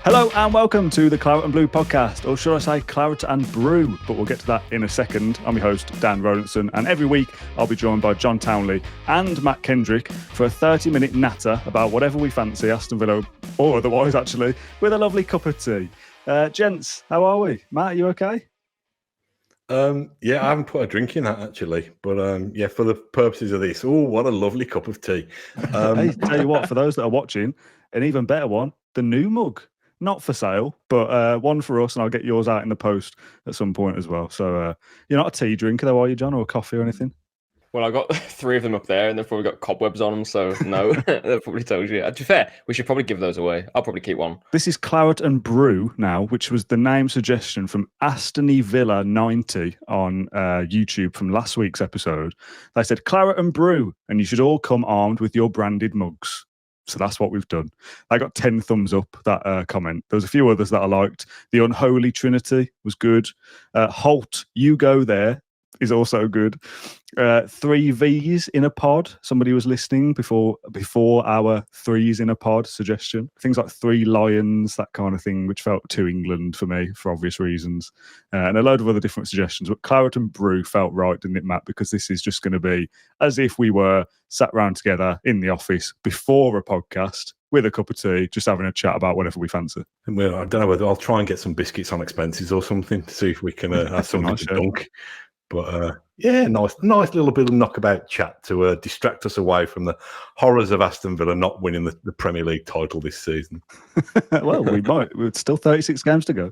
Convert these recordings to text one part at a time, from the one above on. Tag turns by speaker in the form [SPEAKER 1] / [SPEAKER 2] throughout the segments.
[SPEAKER 1] Hello and welcome to the Claret and Brew podcast, or should I say Claret and Brew, but we'll get to that in a second. I'm your host, Dan Rolinson, and every week I'll be joined by John Townley and Matt Kendrick for a 30-minute natter about whatever we fancy, Aston Villa or otherwise actually, with a lovely cup of tea. Gents, how are we? Matt, you okay?
[SPEAKER 2] Yeah, I haven't put a drink in that actually, but yeah, for the purposes of this, oh, what a lovely cup of tea.
[SPEAKER 1] Hey, tell you what, for those that are watching, an even better one, the new mug. Not for sale, but one for us, and I'll get yours out in the post at some point as well. So you're not a tea drinker though, are you, John, or a coffee or anything?
[SPEAKER 3] Well, I've got 3 of them up there, and they've probably got cobwebs on them, so no, that probably tells you. To be fair, we should probably give those away. I'll probably keep one.
[SPEAKER 1] This is Claret and Brew now, which was the name suggestion from Aston Villa 90 on YouTube from last week's episode. They said, Claret and Brew, and you should all come armed with your branded mugs. So that's what we've done. I got 10 thumbs up, that comment. There was a few others that I liked. The Unholy Trinity was good. Halt, you go there is also good. 3 V's in a pod. Somebody was listening before our 3s in a pod suggestion. Things like 3 lions, that kind of thing, which felt too England for me for obvious reasons. And a load of other different suggestions. But Claret and Brew felt right, didn't it, Matt? Because this is just going to be as if we were sat round together in the office before a podcast with a cup of tea, just having a chat about whatever we fancy.
[SPEAKER 2] Well, I don't know whether I'll try and get some biscuits on expenses or something to see if we can have something to dunk. But yeah, nice little bit of knockabout chat to distract us away from the horrors of Aston Villa not winning the Premier League title this season.
[SPEAKER 1] Well, we might. It's still 36 games to go.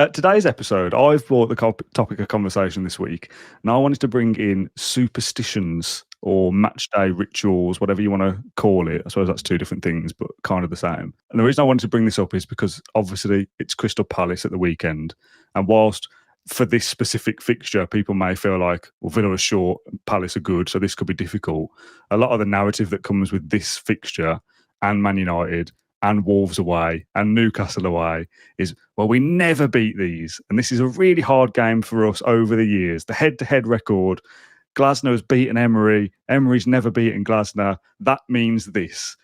[SPEAKER 1] Today's episode, I've brought the topic of conversation this week, and I wanted to bring in superstitions or match day rituals, whatever you want to call it. I suppose that's 2 different things, but kind of the same. And the reason I wanted to bring this up is because obviously it's Crystal Palace at the weekend, and whilst for this specific fixture, people may feel like, well, Villa are short, Palace are good, so this could be difficult. A lot of the narrative that comes with this fixture and Man United and Wolves away and Newcastle away is, well, we never beat these. And this is a really hard game for us over the years. The head-to-head record, Glasner has beaten Emery. Emery's never beaten Glasner. That means this.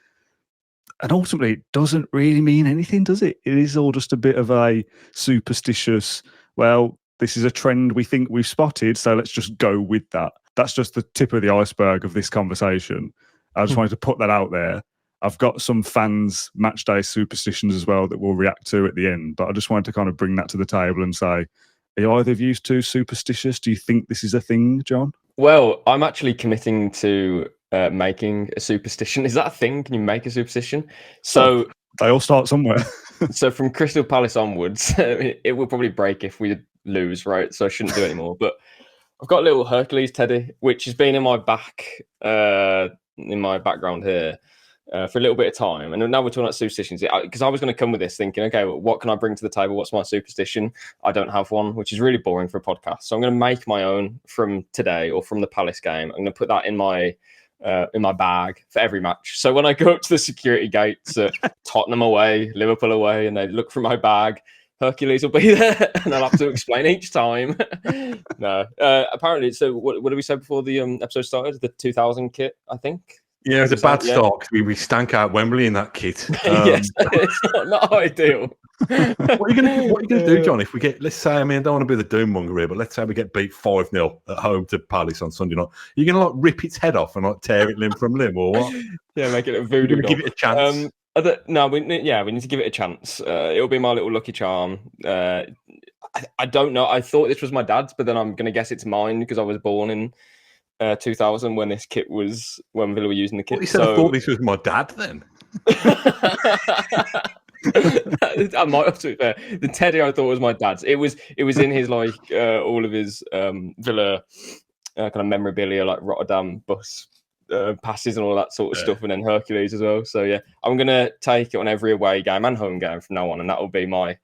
[SPEAKER 1] And ultimately, it doesn't really mean anything, does it? It is all just a bit of a superstitious, well, this is a trend we think we've spotted, so let's just go with that. That's just the tip of the iceberg of this conversation. I just wanted to put that out there. I've got some fans' matchday superstitions as well that we'll react to at the end, but I just wanted to kind of bring that to the table and say, are either of you 2 superstitious? Do you think this is a thing, John?
[SPEAKER 3] Well, I'm actually committing to making a superstition. Is that a thing? Can you make a superstition? So
[SPEAKER 1] they all start somewhere.
[SPEAKER 3] So from Crystal Palace onwards, it will probably break if we lose, right? So I shouldn't do it anymore. But I've got a little Hercules teddy, which has been in my background here for a little bit of time. And now we're talking about superstitions, because I was going to come with this thinking, okay, well, what can I bring to the table? What's my superstition? I don't have one, which is really boring for a podcast. So I'm going to make my own from today or from the Palace game. I'm going to put that in my bag for every match. So when I go up to the security gates at Tottenham away, Liverpool away, and they look for my bag, Hercules will be there, and I'll have to explain each time. No, apparently. So what did we say before the episode started? The 2000 kit, I think.
[SPEAKER 2] Yeah, it was a bad start because we stank out Wembley in that kit.
[SPEAKER 3] Yes, it's not ideal.
[SPEAKER 2] What are you going to do, John? If we get, let's say, I mean, I don't want to be the doom monger here, but let's say we get beat 5-0 at home to Palace on Sunday night. Are you going to like rip its head off and like tear it limb from limb, or what?
[SPEAKER 3] Yeah, make it a voodoo doll.
[SPEAKER 2] Give it a chance.
[SPEAKER 3] No, we need to give it a chance. It'll be my little lucky charm. I don't know. I thought this was my dad's, but then I'm going to guess it's mine because I was born in 2000 when Villa were using the kit.
[SPEAKER 2] What, you said I thought this was my dad then?
[SPEAKER 3] I might have to. The teddy I thought was my dad's. It was in his like all of his Villa kind of memorabilia, like Rotterdam bus passes and all that sort of stuff, and then Hercules as well. So yeah, I'm gonna take it on every away game and home game from now on, and that will be my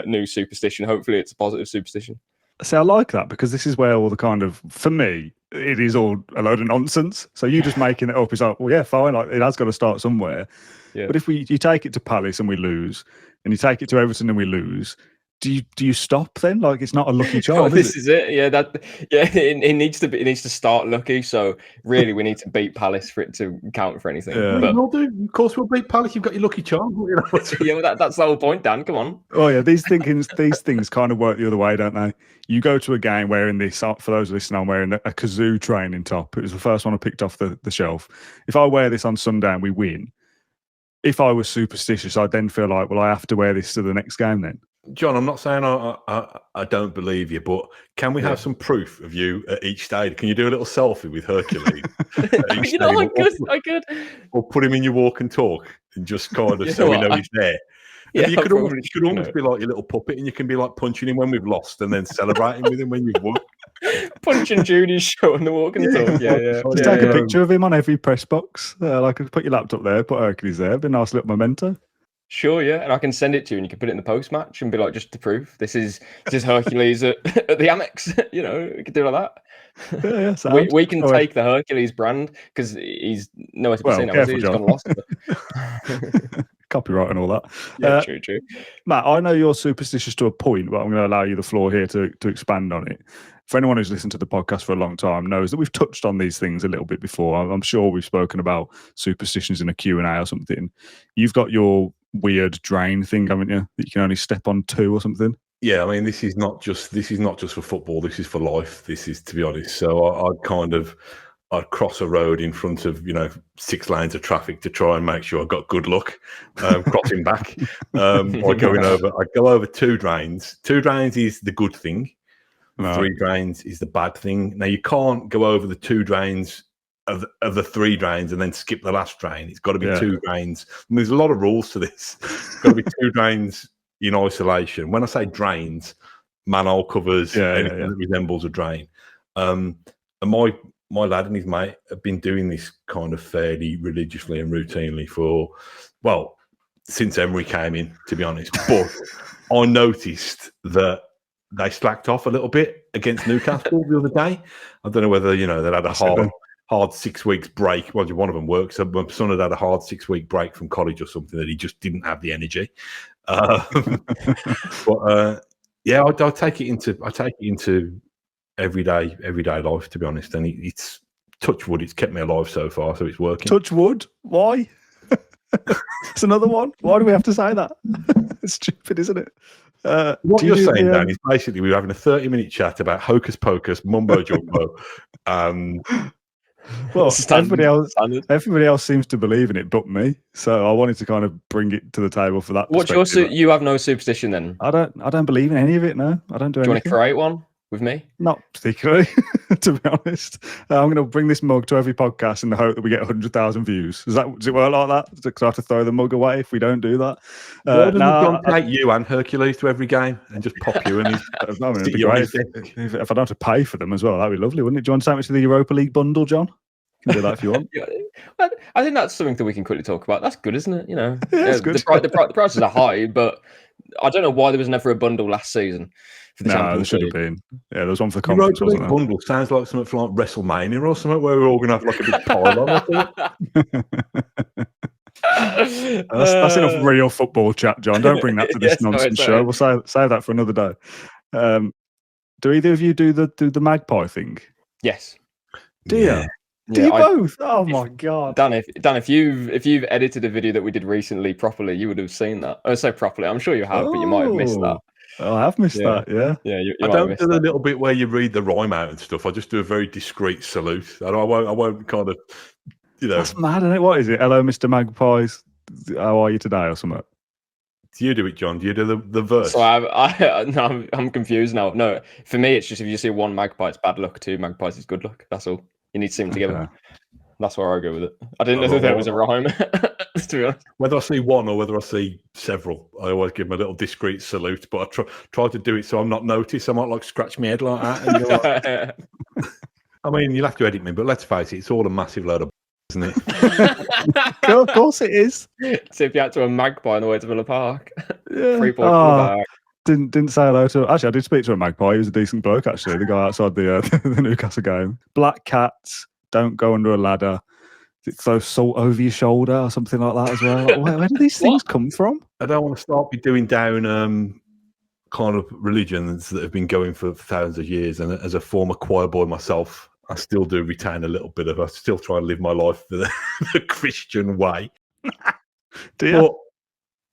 [SPEAKER 3] new superstition. Hopefully, it's a positive superstition.
[SPEAKER 1] See, I like that because this is where all the kind of, for me, it is all a load of nonsense. So you just making it up is like, well, yeah, fine. Like, it has got to start somewhere. Yeah. But if you take it to Palace and we lose, and you take it to Everton and we lose, do you stop then? Like, it's not a lucky charm.
[SPEAKER 3] Well, this is it. Yeah, it needs to start lucky. So really, we need to beat Palace for it to count for anything.
[SPEAKER 1] Yeah.
[SPEAKER 3] But
[SPEAKER 2] We'll do. Of course, we'll beat Palace. You've got your lucky charm.
[SPEAKER 3] yeah, well, that's the whole point, Dan. Come on.
[SPEAKER 1] Oh yeah, these things kind of work the other way, don't they? You go to a game wearing this. For those listening, I'm wearing a kazoo training top. It was the first one I picked off the shelf. If I wear this on Sunday and we win, if I was superstitious, I'd then feel like, well, I have to wear this to the next game then.
[SPEAKER 2] John, I'm not saying I don't believe you, but can we have some proof of you at each stage? Can you do a little selfie with Hercules?
[SPEAKER 3] You know, I could.
[SPEAKER 2] Or put him in your walk and talk and just kind of so we know he's there.
[SPEAKER 3] Yeah,
[SPEAKER 2] You could almost be like your little puppet, and you can be like punching him when we've lost, and then celebrating with him when you've won.
[SPEAKER 3] Punching Judy's show and the walk and talk. Yeah.
[SPEAKER 1] Just take a picture of him on every press box. Like, put your laptop there, put Hercules there. Be a nice little memento.
[SPEAKER 3] Sure, yeah, and I can send it to you, and you can put it in the post match and be like, just to prove this is Hercules at the Amex. You know, we could do like that.
[SPEAKER 1] Yeah,
[SPEAKER 3] we can take the Hercules brand because he's nowhere to be seen.
[SPEAKER 1] Careful,
[SPEAKER 3] He's
[SPEAKER 1] John.
[SPEAKER 3] gone lost.
[SPEAKER 1] Copyright and all that.
[SPEAKER 3] Yeah, true.
[SPEAKER 1] Matt, I know you're superstitious to a point, but I'm going to allow you the floor here to expand on it. For anyone who's listened to the podcast for a long time knows that we've touched on these things a little bit before. I'm sure we've spoken about superstitions in a Q&A or something. You've got your weird drain thing, haven't you? That you can only step on 2 or something.
[SPEAKER 2] Yeah, I mean, this is not just for football. This is for life. This is, to be honest. So I'd cross a road in front of 6 lanes of traffic to try and make sure I got good luck crossing back. By going over, I'd go over 2 drains. 2 drains is the good thing.
[SPEAKER 1] No.
[SPEAKER 2] 3 drains is the bad thing. Now you can't go over the 2 drains of the 3 drains and then skip the last drain. It's got to be 2 drains. And there's a lot of rules to this. It's got to be 2 drains in isolation. When I say drains, manhole covers, anything that resembles a drain. And my lad and his mate have been doing this kind of fairly religiously and routinely since Emery came in, to be honest. But I noticed that they slacked off a little bit against Newcastle the other day. I don't know whether, they'd had a hard 6 weeks break. Well, one of them works. So my son had a hard 6-week break from college or something that he just didn't have the energy. But I take it into everyday life, to be honest. And it's touch wood. It's kept me alive so far, so it's working.
[SPEAKER 1] Touch wood? Why? It's another one. Why do we have to say that? It's stupid, isn't it?
[SPEAKER 2] What you're saying, Dan, is basically we were having a 30-minute chat about hocus pocus, mumbo jumbo.
[SPEAKER 1] Well, everybody else seems to believe in it, but me. So I wanted to kind of bring it to the table for that.
[SPEAKER 3] What's you have no superstition then?
[SPEAKER 1] I don't believe in any of it. No, I don't do anything.
[SPEAKER 3] Do you want to create one with me?
[SPEAKER 1] Not particularly, to be honest. I'm going to bring this mug to every podcast in the hope that we get 100,000 views. Does it work like that? Does I have to throw the mug away if we don't do that?
[SPEAKER 2] Why doesn't John take you and Hercules to every game and just pop you in?
[SPEAKER 1] It'd be great. If I don't have to pay for them as well, that'd be lovely, wouldn't it? Do you want to take me to the Europa League bundle, John? You can do that if you want.
[SPEAKER 3] I think that's something that we can quickly talk about. That's good, isn't it?
[SPEAKER 1] It's good.
[SPEAKER 3] The prices are high, but I don't know why there was never a bundle last season for the Champions League.
[SPEAKER 1] There should have been. Yeah, there was one for the conference, wasn't there?
[SPEAKER 2] Bundle sounds like something for like WrestleMania or something, where we're all going to have like a big pile on.
[SPEAKER 1] That's enough real football chat, John. Don't bring that to this nonsense show. We'll save that for another day. Do either of you do the magpie thing?
[SPEAKER 3] Yes.
[SPEAKER 1] Do you? Do you both? Oh my god,
[SPEAKER 3] Dan! If you've edited a video that we did recently properly, you would have seen that. Oh, so properly. I'm sure you have, but you might have missed that.
[SPEAKER 1] I have missed that. Yeah.
[SPEAKER 3] You
[SPEAKER 2] I don't do the little bit where you read the rhyme out and stuff. I just do a very discreet salute. I won't kind of,
[SPEAKER 1] That's mad, isn't it? What is it? Hello, Mr. Magpies. How are you today, or something?
[SPEAKER 2] Do you do it, John? Do you do the verse?
[SPEAKER 3] So I'm confused now. No, for me, it's just if you see 1 magpie, it's bad luck. 2 magpies is good luck. That's all. You need to see them together. Okay. That's where I go with it. I didn't know that there was a rhyme, to be honest.
[SPEAKER 2] Whether I see 1 or whether I see several, I always give them a little discreet salute, but I try to do it so I'm not noticed. I might scratch my head like that. And I mean, you'll have to edit me, but let's face it, it's all a massive load of isn't it?
[SPEAKER 1] Of course it is.
[SPEAKER 3] So if you had to a magpie on the way to Villa Park,
[SPEAKER 1] yeah. Didn't say hello to. Actually, I did speak to a magpie. He was a decent bloke. Actually, the guy outside the Newcastle game. Black cats don't go under a ladder. Throw salt over your shoulder or something like that as well. Where do these things come from?
[SPEAKER 2] I don't want to start doing down kind of religions that have been going for thousands of years, and as a former choir boy myself, I still do retain a little bit of. I still try and live my life the Christian way.
[SPEAKER 1] Do you?
[SPEAKER 2] But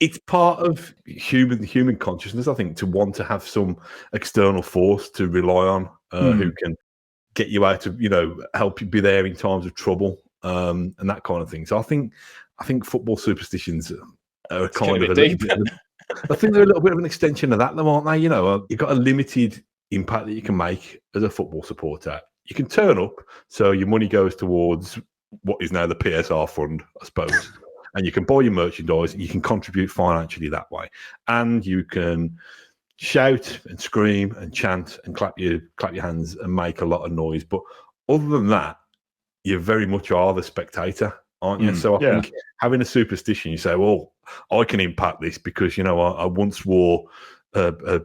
[SPEAKER 2] it's part of human consciousness, I think, to want to have some external force to rely on, who can get you out of, help you be there in times of trouble, and that kind of thing. So I think football superstitions are kind of I think they're a little bit of an extension of that, though, aren't they? You've got a limited impact that you can make as a football supporter. You can turn up, so your money goes towards what is now the PSR fund, I suppose. And you can buy your merchandise, and you can contribute financially that way. And you can shout and scream and chant and clap your hands and make a lot of noise. But other than that, you very much are the spectator, aren't you? So I think having a superstition, you say, well, I can impact this because, I once wore a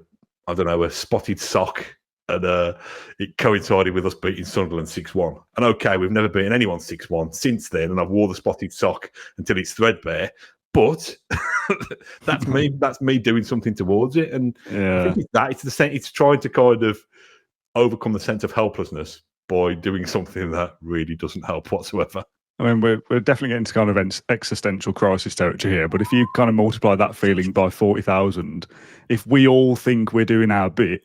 [SPEAKER 2] spotted sock, and it coincided with us beating Sunderland 6-1. And okay, we've never beaten anyone 6-1 since then, and I've wore the spotted sock until it's threadbare. But that's me. That's me doing something towards it. And I think it's the same. It's trying to kind of overcome the sense of helplessness by doing something that really doesn't help whatsoever.
[SPEAKER 1] I mean, we're definitely getting to kind of existential crisis territory here. But if you kind of multiply that feeling by 40,000, if we all think we're doing our bit,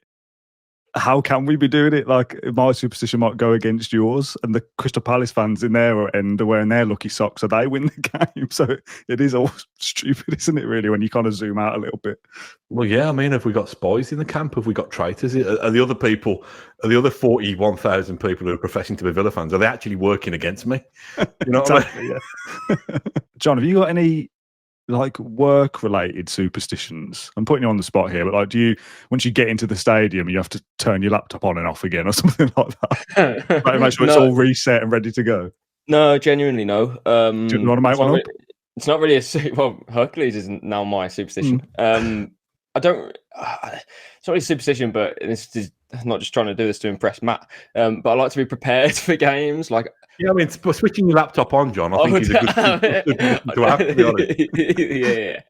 [SPEAKER 1] how can we be doing it? Like, my superstition might go against yours, and the Crystal Palace fans in their end are wearing their lucky socks, so they win the game. So it is all stupid, isn't it, really, when you kind of zoom out a little bit?
[SPEAKER 2] Well, yeah, I mean, have we got spies in the camp? Have we got traitors? Are the other 41,000 people who are professing to be Villa fans, are they actually working against me? You know
[SPEAKER 1] exactly,
[SPEAKER 2] what I mean?
[SPEAKER 1] Yeah. John, have you got any work-related superstitions? I'm putting you on the spot here, but once you get into the stadium, you have to turn your laptop on and off again or something like that? Make sure it's all reset and ready to go.
[SPEAKER 3] No, genuinely no.
[SPEAKER 1] Do you want to make one up?
[SPEAKER 3] It's not really Hercules is now my superstition. I don't. It's not really superstition, but this is not just trying to do this to impress Matt. But I like to be prepared for games.
[SPEAKER 2] Yeah, I mean, switching your laptop on, John, I think is a good thing to have, to be honest.
[SPEAKER 3] Yeah.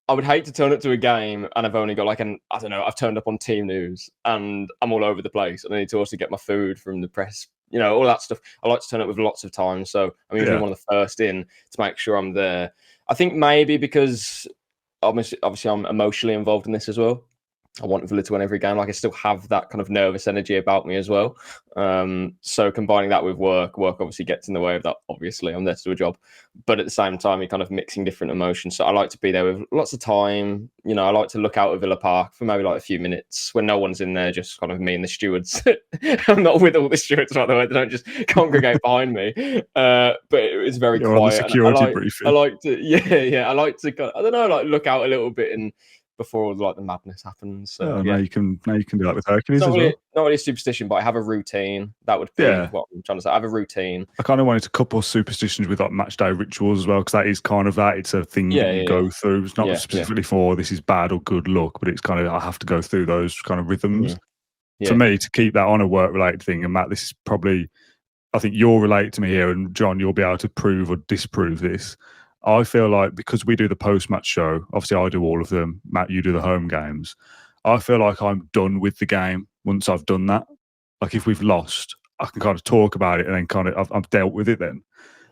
[SPEAKER 3] I would hate to turn up to a game and I've only got I've turned up on team news and I'm all over the place and I need to also get my food from the press, all that stuff. I like to turn up with lots of time. So I'm usually one of the first in to make sure I'm there. I think maybe because obviously I'm emotionally involved in this as well. I want Villa to win every game. I still have that kind of nervous energy about me as well. So combining that with work obviously gets in the way of that. Obviously, I'm there to do a job, but at the same time, you're kind of mixing different emotions. So I like to be there with lots of time. I like to look out at Villa Park for maybe a few minutes when no one's in there, just kind of me and the stewards. I'm not with all the stewards, by the way. They don't just congregate behind me. But it's very quiet.
[SPEAKER 1] On the security briefing.
[SPEAKER 3] I like to, I like to, I don't know, look out a little bit and before all the madness happens. So
[SPEAKER 1] now you can do that with Hercules as well.
[SPEAKER 3] Not really a superstition, but I have a routine. That would be what I'm trying to say. I have a routine.
[SPEAKER 1] I kind of wanted to couple superstitions with match day rituals as well, because that is kind of that. It's a thing that you go through. It's not specifically for this is bad or good luck, but it's kind of I have to go through those kind of rhythms. For me, to keep that on a work-related thing, and Matt, this is probably, I think you'll relate to me here, and John, you'll be able to prove or disprove this. I feel like because we do the post-match show, obviously I do all of them, Matt, you do the home games, I feel like I'm done with the game once I've done that. Like if we've lost, I can kind of talk about it and then kind of I've dealt with it then.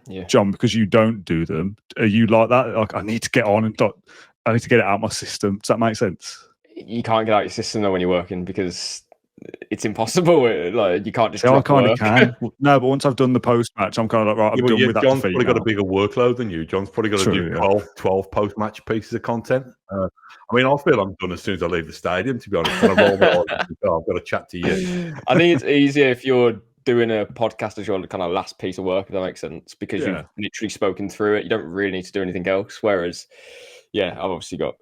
[SPEAKER 3] Yeah.
[SPEAKER 1] John, because you don't do them, are you like that? Like I need to get on and I need to get it out of my system. Does that make sense?
[SPEAKER 3] You can't get out your system though when you're working because it's impossible. You can't just.
[SPEAKER 1] I kind of can. No, but once I've done the post match, I'm kind of right. I'm done with that.
[SPEAKER 2] John's
[SPEAKER 1] defeat
[SPEAKER 2] probably
[SPEAKER 1] now.
[SPEAKER 2] got a bigger workload than you. John's probably got to do 12 post match pieces of content. I mean, I feel I'm done as soon as I leave the stadium. To be honest, when I roll my eyes, I've got to chat to you.
[SPEAKER 3] I think it's easier if you're doing a podcast as your kind of last piece of work, if that makes sense, because you've literally spoken through it. You don't really need to do anything else. Whereas, I've obviously got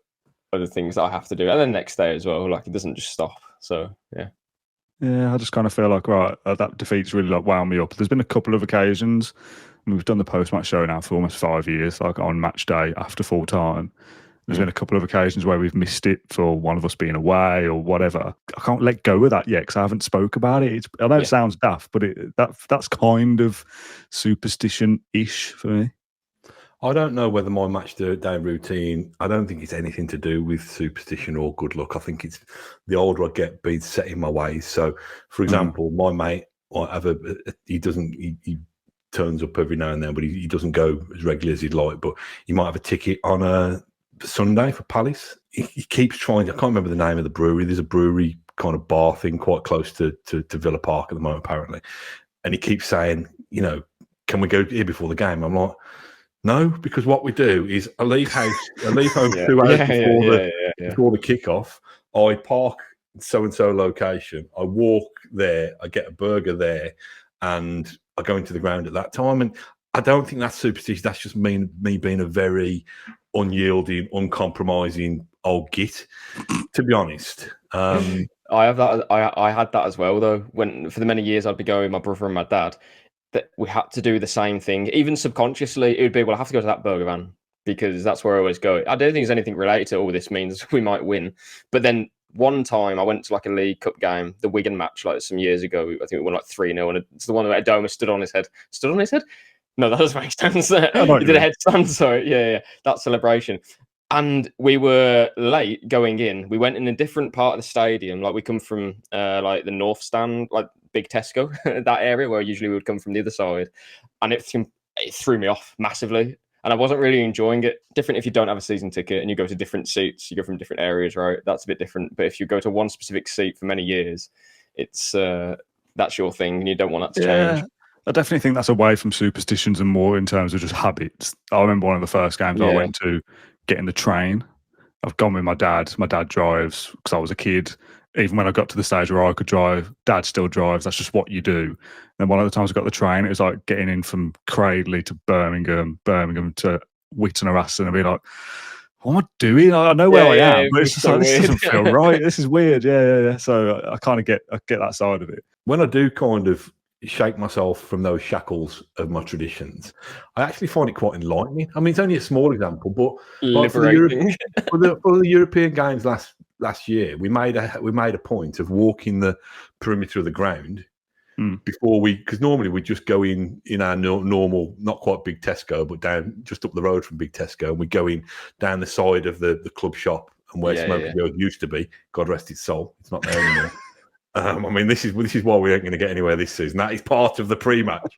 [SPEAKER 3] other things that I have to do, and then next day as well. It doesn't just stop. So
[SPEAKER 1] Yeah, I just kind of feel like, that defeat's really wound me up. There's been a couple of occasions, and we've done the post-match show now for almost 5 years, on match day after full time. There's been a couple of occasions where we've missed it for one of us being away or whatever. I can't let go of that yet because I haven't spoke about it. I know it sounds daft, but that's kind of superstition-ish for me.
[SPEAKER 2] I don't know whether my match day routine, I don't think it's anything to do with superstition or good luck. I think it's the older I get, being set in my ways. So, for example, my mate, he turns up every now and then, but he doesn't go as regularly as he'd like. But he might have a ticket on a Sunday for Palace. He keeps trying. I can't remember the name of the brewery. There's a brewery kind of bar thing quite close to Villa Park at the moment, apparently. And he keeps saying, can we go here before the game? I'm like, no, because what we do is I leave home 2 hours before the kickoff. I park so-and-so location. I walk there. I get a burger there, and I go into the ground at that time. And I don't think that's superstitious. That's just me being a very unyielding, uncompromising old git, to be honest.
[SPEAKER 3] I have that. I had that as well, though. When for the many years I'd be going with my brother and my dad, that we had to do the same thing. Even subconsciously, it would be, well, I have to go to that burger van because that's where I always go. I don't think there's anything related to all this means we might win. But then one time I went to like a League Cup game, the Wigan match, like some years ago. I think we won like 3-0, and it's the one where Adoma stood on his head. Stood on his head? No, that doesn't make sense. He did a headstand, sorry. Yeah, that celebration. And we were late going in. We went in a different part of the stadium. Like we come from like the north stand, like big Tesco, that area where usually we would come from the other side. And it threw me off massively. And I wasn't really enjoying it. Different if you don't have a season ticket and you go to different seats, you go from different areas, right? That's a bit different. But if you go to one specific seat for many years, it's that's your thing and you don't want that to change.
[SPEAKER 1] I definitely think that's away from superstitions and more in terms of just habits. I remember one of the first games I went to, getting the train. I've gone with my dad. My dad drives because I was a kid. Even when I got to the stage where I could drive, Dad still drives. That's just what you do. And one of the times I got the train, it was like getting in from Cradley to Birmingham to Witton or Aston, and be like, what am I doing? I know where I am, but it's just like, this doesn't feel right. This is weird. Yeah. So I kind of get that side of it.
[SPEAKER 2] When I do kind of shake myself from those shackles of my traditions, I actually find it quite enlightening. I mean, it's only a small example, but
[SPEAKER 3] liberating.
[SPEAKER 2] For the European games last year, we made a point of walking the perimeter of the ground before because normally we just go in our normal, not quite big Tesco, but down just up the road from big Tesco, and we go in down the side of the club shop and where Smoky Joe used to be. God rest its soul, it's not there anymore. I mean, this is why we ain't going to get anywhere this season. That is part of the pre-match.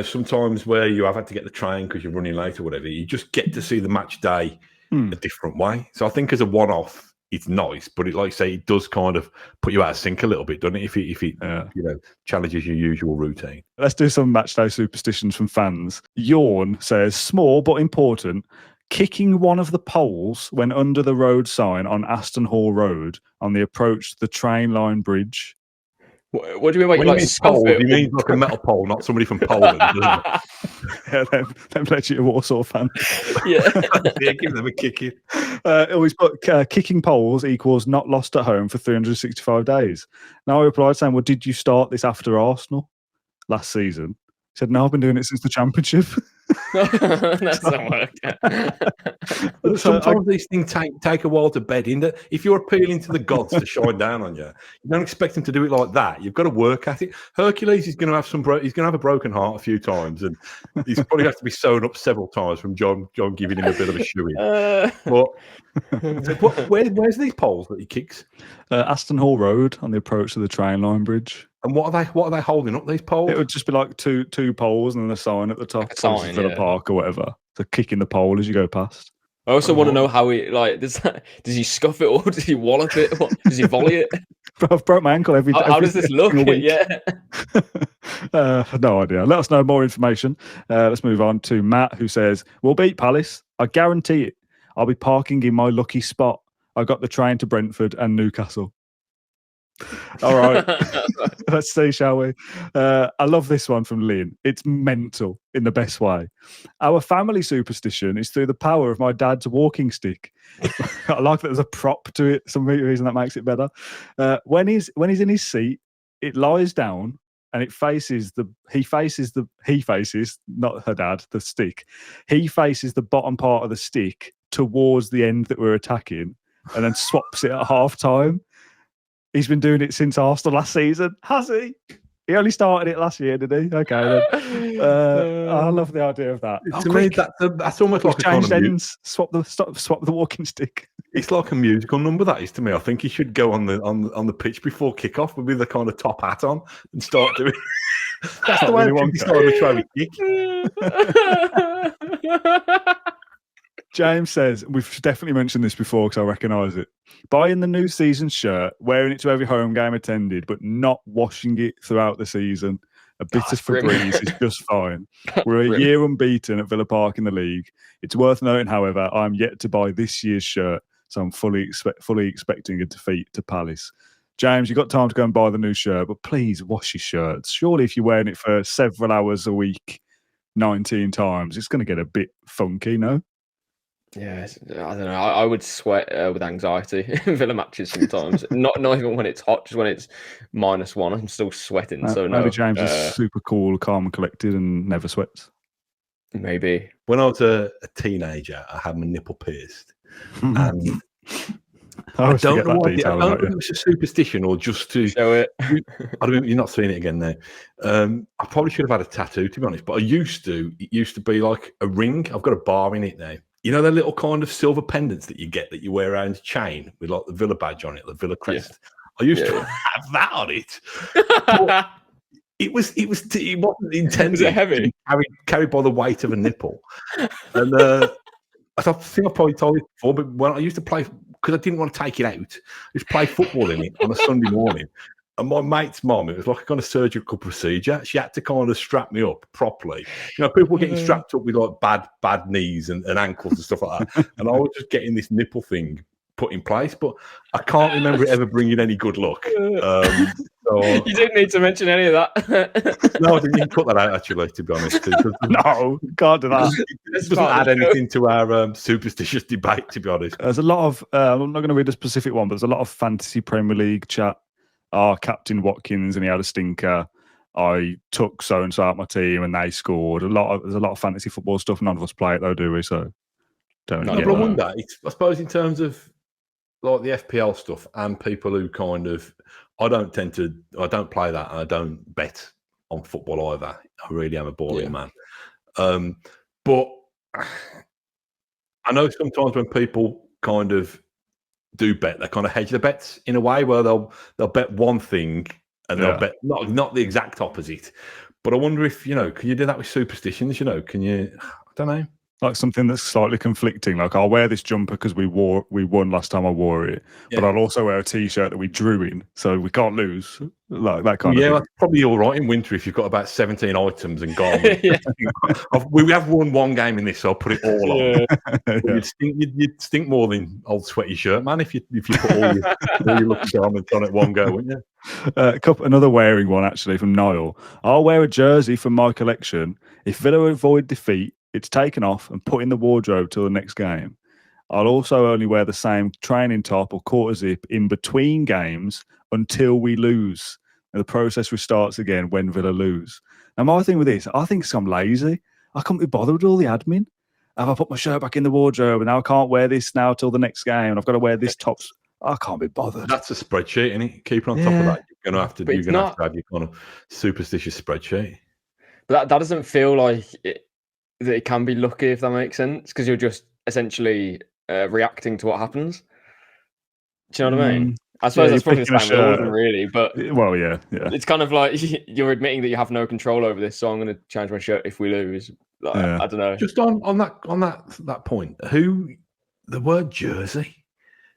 [SPEAKER 2] Sometimes where you have had to get the train because you're running late or whatever, you just get to see the match day a different way. So I think as a one-off, it's nice, but like you say, it does kind of put you out of sync a little bit, doesn't it? If it challenges your usual routine.
[SPEAKER 1] Let's do some match day superstitions from fans. Yawn says, small but important. Kicking one of the poles when under the road sign on Aston Hall Road on the approach to the train line bridge.
[SPEAKER 3] What do you mean? When
[SPEAKER 2] you mean pole, you mean like a metal pole, not somebody from Poland, doesn't it?
[SPEAKER 1] Yeah, them Leicester Warsaw fans.
[SPEAKER 3] Yeah,
[SPEAKER 2] give them a kicking.
[SPEAKER 1] Always put kicking poles equals not lost at home for 365 days. Now I replied saying, well, did you start this after Arsenal last season? He said, no, I've been doing it since the Championship.
[SPEAKER 3] That's not work.
[SPEAKER 2] Sometimes these things take a while to bed in. If you're appealing to the gods to shine down on you, you don't expect them to do it like that. You've got to work at it. Hercules is going to have he's going to have a broken heart a few times, and he's probably have to be sewn up several times from John giving him a bit of a shoe-in. But where's these poles that he kicks?
[SPEAKER 1] Aston Hall Road on the approach to the train line bridge.
[SPEAKER 2] And what are they holding up, these poles?
[SPEAKER 1] It would just be like two poles and then a sign at the top,
[SPEAKER 3] sign,
[SPEAKER 1] for the park or whatever. So kicking the pole as you go past.
[SPEAKER 3] I also want to know how he does he scuff it or does he wallop it? Does he volley it?
[SPEAKER 1] I've broke my ankle every day.
[SPEAKER 3] How does this look? Yeah.
[SPEAKER 1] No idea. Let us know more information. Let's move on to Matt, who says, we'll beat Palace. I guarantee it. I'll be parking in my lucky spot. I got the train to Brentford and Newcastle. All right, let's see, shall we? I love this one from Lynn. It's mental in the best way. Our family superstition is through the power of my dad's walking stick. I like that there's a prop to it. Some reason that makes it better. When he's in his seat, it lies down and he faces not her dad, the stick. He faces the bottom part of the stick towards the end that we're attacking, and then swaps it at half time. He's been doing it since Arsenal last season, has he? He only started it last year, did he? Okay, then. I love the idea of that.
[SPEAKER 2] To me, that's almost like a kind of
[SPEAKER 1] ends. Swap the walking stick.
[SPEAKER 2] It's like a musical number, that is, to me. I think he should go on the pitch before kickoff with the kind of top hat on and start doing. That's the way he started to try to kick.
[SPEAKER 1] James says, we've definitely mentioned this before because I recognise it. Buying the new season shirt, wearing it to every home game attended, but not washing it throughout the season. A bit of Febreze is just fine. We're a year unbeaten at Villa Park in the league. It's worth noting, however, I'm yet to buy this year's shirt, so I'm fully expecting a defeat to Palace. James, you've got time to go and buy the new shirt, but please wash your shirts. Surely if you're wearing it for several hours a week, 19 times, it's going to get a bit funky, no?
[SPEAKER 3] Yeah, I don't know. I would sweat with anxiety in Villa matches sometimes. not even when it's hot, just when it's -1, I'm still sweating. So
[SPEAKER 1] maybe James is super cool, calm and collected and never sweats.
[SPEAKER 3] Maybe.
[SPEAKER 2] When I was a teenager, I had my nipple pierced. And I don't know why. I don't know if it was a superstition or just to
[SPEAKER 3] show it.
[SPEAKER 2] I don't. You're not seeing it again now. I probably should have had a tattoo, to be honest. But it used to be like a ring. I've got a bar in it now. You know the little kind of silver pendants that you you wear around your chain with like the Villa badge on it, the Villa crest. Yeah. I used to have that on it. It wasn't intended.
[SPEAKER 3] Was it heavy?
[SPEAKER 2] Carried by the weight of a nipple. And I think I probably told you before, but when I used to play, because I didn't want to take it out, I used to play football in it on a Sunday morning. And my mate's mum, it was like a kind of surgical procedure. She had to kind of strap me up properly. You know, people were getting strapped up with like bad knees and ankles and stuff like that. And I was just getting this nipple thing put in place, but I can't remember it ever bringing any good luck. So,
[SPEAKER 3] you didn't need to mention any of that.
[SPEAKER 2] No, I didn't cut that out, actually, to be honest.
[SPEAKER 1] No, can't do that.
[SPEAKER 2] It doesn't add anything to our superstitious debate, to be honest.
[SPEAKER 1] There's a lot of, I'm not going to read a specific one, but there's a lot of fantasy Premier League chat. Captain Watkins, and he had a stinker. I took so-and-so out my team and they scored. There's a lot of fantasy football stuff. None of us play it, though, do we? So don't know.
[SPEAKER 2] But I wonder, I suppose in terms of like the FPL stuff and people who kind of, I don't play that, and I don't bet on football either. I really am a boring man. But I know sometimes when people kind of do bet, they kind of hedge the bets in a way where they'll bet one thing and they'll bet not the exact opposite. But I wonder if, can you do that with superstitions? Can you? I don't know.
[SPEAKER 1] Like something that's slightly conflicting. Like I'll wear this jumper because we won last time I wore it, but I'll also wear a T-shirt that we drew in, so we can't lose. Like that kind of thing.
[SPEAKER 2] That's probably all right in winter if you've got about 17 items and gone. We have won one game in this, so I'll put it all on. You'd stink more than old sweaty shirt, man, if you put all your lucky garments on at one go, wouldn't you?
[SPEAKER 1] Another wearing one actually from Niall. I'll wear a jersey from my collection. If Villa avoid defeat, it's taken off and put in the wardrobe till the next game. I'll also only wear the same training top or quarter zip in between games until we lose. And the process restarts again when Villa lose. Now, my thing with this, I think I'm lazy. I can't be bothered with all the admin. Have I put my shirt back in the wardrobe and now I can't wear this now till the next game and I've got to wear this top? I can't be bothered.
[SPEAKER 2] That's a spreadsheet, isn't it? Keeping on top of that, you're going to have to have your kind of superstitious spreadsheet.
[SPEAKER 3] But that doesn't feel like that it can be lucky, if that makes sense, because you're just essentially reacting to what happens. Do you know what I mean? I suppose that's probably the same with really, but it's kind of like you're admitting that you have no control over this, so I'm going to change my shirt if we lose. Like, I don't know.
[SPEAKER 2] Just on that point, the word jersey.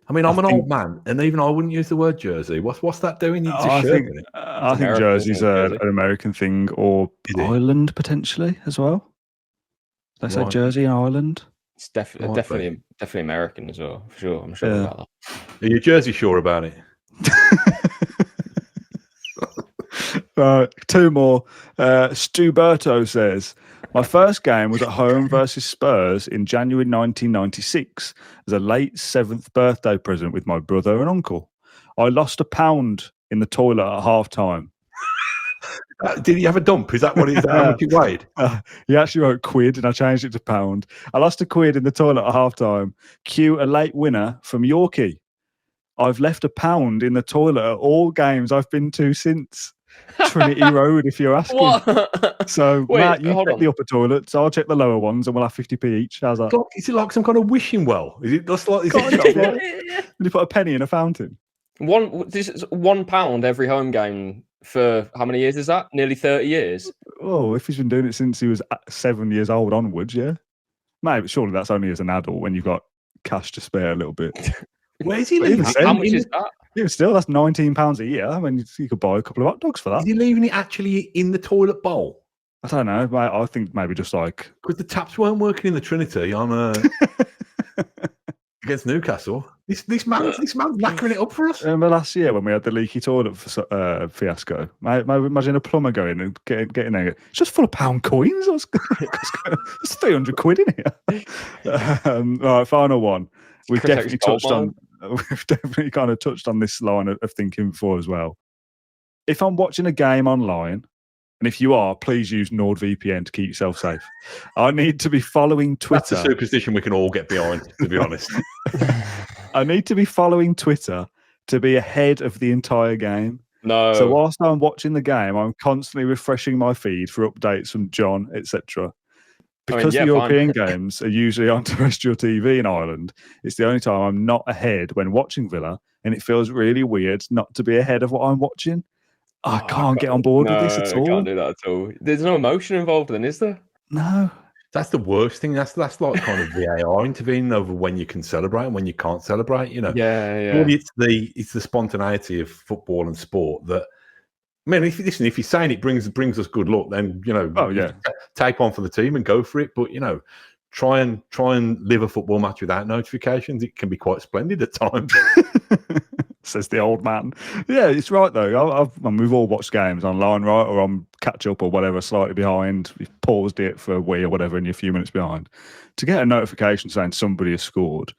[SPEAKER 2] I mean, I'm an old man, and even I wouldn't use the word jersey. What's that doing?
[SPEAKER 1] I think jersey's an American thing, or Ireland potentially as well. Let's say Jersey and Ireland.
[SPEAKER 3] It's definitely American as well. For sure, I'm sure about that.
[SPEAKER 2] Are you Jersey sure about it?
[SPEAKER 1] Two more. Stuberto says, my first game was at home versus Spurs in January 1996 as a late 7th birthday present with my brother and uncle. I lost £1 in the toilet at half-time.
[SPEAKER 2] Did he have a dump? Is that what how much it weighed?
[SPEAKER 1] He actually wrote quid and I changed it to £1. I lost £1 in the toilet at half-time. Cue a late winner from Yorkie. I've left £1 in the toilet at all games I've been to since. Trinity Road, if you're asking.
[SPEAKER 3] What?
[SPEAKER 1] So,
[SPEAKER 3] Wait,
[SPEAKER 1] Matt, you
[SPEAKER 3] hold
[SPEAKER 1] check
[SPEAKER 3] on.
[SPEAKER 1] the upper toilets. I'll check the lower ones, and we'll have 50p each. How's that?
[SPEAKER 2] Is it like some kind of wishing well? Is it just like? Is
[SPEAKER 1] Kind
[SPEAKER 2] it
[SPEAKER 1] of, like, when you put a penny in a fountain.
[SPEAKER 3] This is £1 every home game for how many years is that? Nearly 30 years.
[SPEAKER 1] Oh, if he's been doing it since he was 7 years old onwards, yeah. Maybe surely that's only as an adult when you've got cash to spare a little bit.
[SPEAKER 2] Where's he
[SPEAKER 1] But
[SPEAKER 2] leaving?
[SPEAKER 1] even
[SPEAKER 3] How much is that?
[SPEAKER 1] Even still, that's £19 a year. I mean, you could buy a couple of hot dogs for that.
[SPEAKER 2] Is he leaving it actually in the toilet bowl?
[SPEAKER 1] I don't know. Mate, I think maybe just like
[SPEAKER 2] Because the taps weren't working in the Trinity on against Newcastle. This man's lacquering it up for us.
[SPEAKER 1] remember last year when we had the leaky toilet fiasco. Imagine a plumber going and getting there. It's just full of pound coins. There's 300 quid in here. All right, final one. We've definitely kind of touched on this line of thinking before as well. If I'm watching a game online, and if you are, please use NordVPN to keep yourself safe. I need to be following Twitter.
[SPEAKER 2] That's a superstition we can all get behind, to be honest.
[SPEAKER 1] I need to be following Twitter to be ahead of the entire game.
[SPEAKER 3] No.
[SPEAKER 1] So whilst I'm watching the game, I'm constantly refreshing my feed for updates from John, etc. Because the European games are usually on terrestrial TV in Ireland, it's the only time I'm not ahead when watching Villa, and it feels really weird not to be ahead of what I'm watching. I can't get on board with this at all.
[SPEAKER 3] I can't do that at all. There's no emotion involved then, is there?
[SPEAKER 1] No.
[SPEAKER 2] That's the worst thing. That's like kind of VAR intervening over when you can celebrate and when you can't celebrate. You know,
[SPEAKER 3] Yeah.
[SPEAKER 2] It's the spontaneity of football and sport that. I mean, if you're saying it brings us good luck, then take one for the team and go for it. But try and live a football match without notifications. It can be quite splendid at times.
[SPEAKER 1] Says the old man. Yeah, it's right though. We've all watched games online, right, or on catch up or whatever, slightly behind. We've paused it for a wee or whatever, and you're a few minutes behind. To get a notification saying somebody has scored,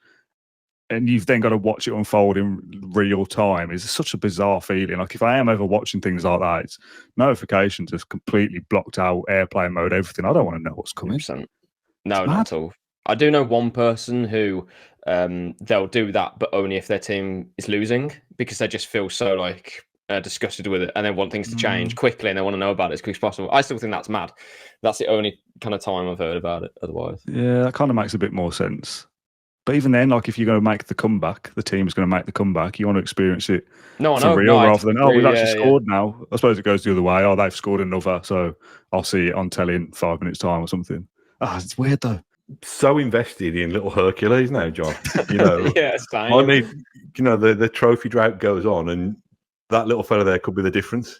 [SPEAKER 1] and you've then got to watch it unfold in real time is such a bizarre feeling. Like if I am ever watching things like that, it's notifications have completely blocked out airplane mode, everything. I don't want to know what's coming.
[SPEAKER 3] 100%. No, not at all. I do know one person who they'll do that, but only if their team is losing, because they just feel so disgusted with it and they want things to change quickly and they want to know about it as quick as possible. I still think that's mad. That's the only kind of time I've heard about it otherwise. Yeah,
[SPEAKER 1] that kind of makes a bit more sense. But even then, like if you're going to make the comeback, the team's going to make the comeback, you want to experience it for real rather than, we've actually scored now. I suppose it goes the other way. They've scored another, so I'll see it on telly in 5 minutes' time or something. It's weird though.
[SPEAKER 2] So invested in little Hercules now, John.
[SPEAKER 3] Yeah, same.
[SPEAKER 2] I need, the trophy drought goes on, and that little fella there could be the difference.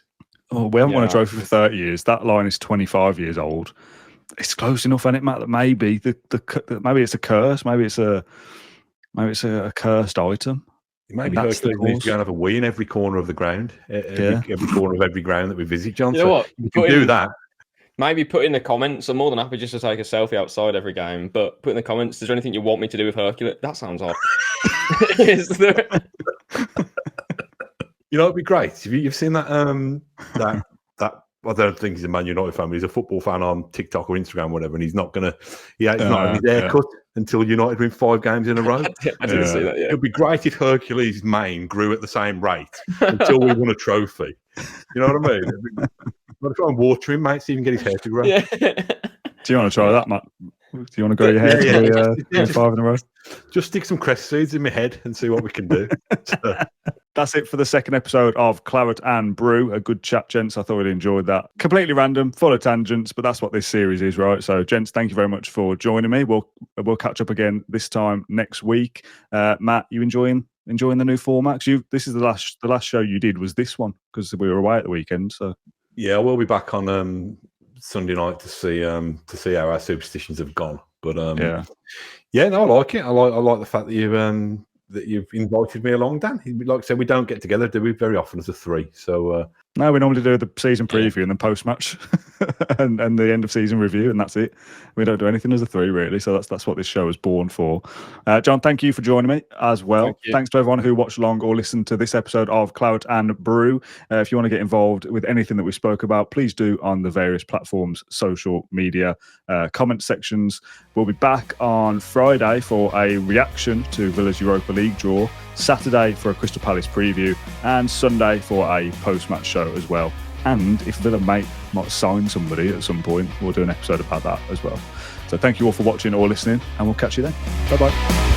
[SPEAKER 1] Oh, we haven't won a trophy for 30 years. That line is 25 years old. It's close enough, isn't it, Matt? That maybe maybe it's a curse. Maybe it's a cursed item.
[SPEAKER 2] Maybe Hercules needs to go and have a wee in every corner of the ground, every corner of every ground that we visit, John.
[SPEAKER 3] You know what?
[SPEAKER 2] You can do that.
[SPEAKER 3] Maybe put in the comments. I'm more than happy just to take a selfie outside every game. But put in the comments, is there anything you want me to do with Hercules? That sounds odd. Is there?
[SPEAKER 2] It'd be great. Have you've seen that? That I don't think he's a Man United fan. But he's a football fan on TikTok or Instagram, or whatever. And he's not gonna. He's not having his haircut until United win 5 games in a row.
[SPEAKER 3] I didn't see that. Yeah.
[SPEAKER 2] It'd be great if Hercules' mane grew at the same rate until we won a trophy. You know what I mean? I'm going to try and water him, mate, so he can get his hair to grow.
[SPEAKER 1] Yeah. Do you want to try that, Matt? Do you want to grow your hair to 5 in a row?
[SPEAKER 2] Just stick some cress seeds in my head and see what we can do.
[SPEAKER 1] That's it for the second episode of Claret Brew. A good chat, gents. I thought you'd enjoyed that. Completely random, full of tangents, but that's what this series is, right? So, gents, thank you very much for joining me. We'll catch up again this time next week. Matt, you enjoying the new format? This is the last show you did was this one because we were away at the weekend. So
[SPEAKER 2] yeah, we'll be back on Sunday night to see how our superstitions have gone. But no, I like it. I like the fact that you've invited me along, Dan. Like I said, we don't get together, do we, very often as a three. So
[SPEAKER 1] no, we normally do the season preview and then post-match and the end of season review, and that's it. We don't do anything as a three, really. So that's what this show is born for. John, thank you for joining me as well. Thanks to everyone who watched along or listened to this episode of Claret Brew. If you want to get involved with anything that we spoke about, please do on the various platforms, social media, comment sections. We'll be back on Friday for a reaction to Villa's Europa League draw, Saturday for a Crystal Palace preview, and Sunday for a post-match show as well. And if Villa might sign somebody at some point, we'll do an episode about that as well. So thank you all for watching or listening, and we'll catch you then. Bye-bye.